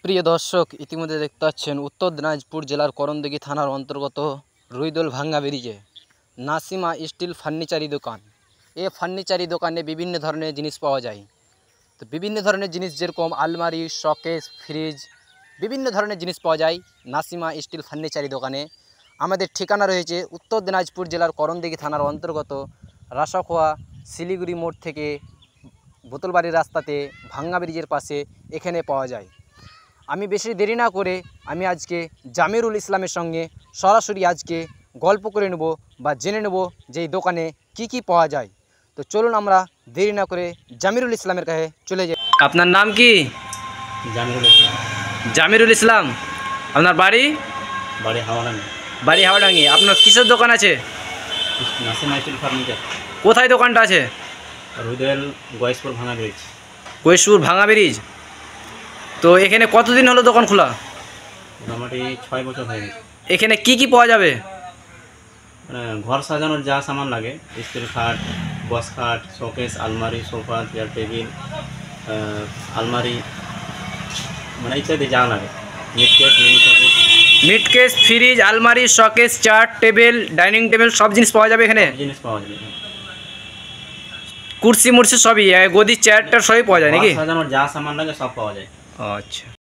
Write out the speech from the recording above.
প্রিয় দর্শক, ইতিমধ্যে দেখতে পাচ্ছেন উত্তর দিনাজপুর জেলার করণদিঘি থানার অন্তর্গত রুইদোল ভাঙ্গা ব্রিজে নাসিমা স্টিল ফার্নিচারি দোকান। এই ফার্নিচারি দোকানে বিভিন্ন ধরনের জিনিস পাওয়া যায়। তো বিভিন্ন ধরনের জিনিস যেরকম আলমারি, শোকেস, ফ্রিজ, বিভিন্ন ধরনের জিনিস পাওয়া যায় নাসিমা স্টিল ফার্নিচারি দোকানে। আমাদের ঠিকানা রয়েছে উত্তর দিনাজপুর জেলার করণদিঘি থানার অন্তর্গত রাসাখোয়া শিলিগুড়ি মোড় থেকে বোতলবাড়ির রাস্তাতে ভাঙ্গা ব্রিজের পাশে এখানে পাওয়া যায়। আমি বেশি দেরি না করে আমি আজকে জামিরুল ইসলামের সঙ্গে সরাসরি আজকে গল্প করে নেব বা জেনে নেব যে এই দোকানে কি পাওয়া যায়। তো চলুন আমরা দেরি না করে জামিরুল ইসলামের কাছে চলে যাই। আপনার নাম কি? জামিরুল ইসলাম। জামিরুল ইসলাম। আপনার বাড়ি? বাড়ি হাওড়াঙ্গি। বাড়ি হাওড়াঙ্গি। আপনার কিসের দোকান আছে? Nasima steel furniture. কোথায় দোকানটা আছে? রুইদোল গয়েশপুর ভাঙা ব্রিজ। গয়েশপুর ভাঙা ব্রিজ। তো এখানে কতদিন হলো দোকান খোলা? মোটামুটি 6 বছর হয়ে গেছে। এখানে কি পাওয়া যাবে? ঘর সাজানোর যা সামান লাগে, স্টিল খাট, বস খাট, শোকেস, আলমারি, সোফা, চেয়ার, টেবিল, আলমারি, মানে ইত্যাদি যা লাগে, মিটকেস, মিনি শোকেস, মিটকেস, ফ্রিজ, আলমারি, showcase, chair, table, dining table সব জিনিস পাওয়া যাবে এখানে? জিনিস পাওয়া যাবে। কুর্সি মুর্সি সবই, গদি চেয়ারটা সবই পাওয়া যায় নাকি? সাজানোর যা সামান লাগে সব পাওয়া যায়। আচ্ছা।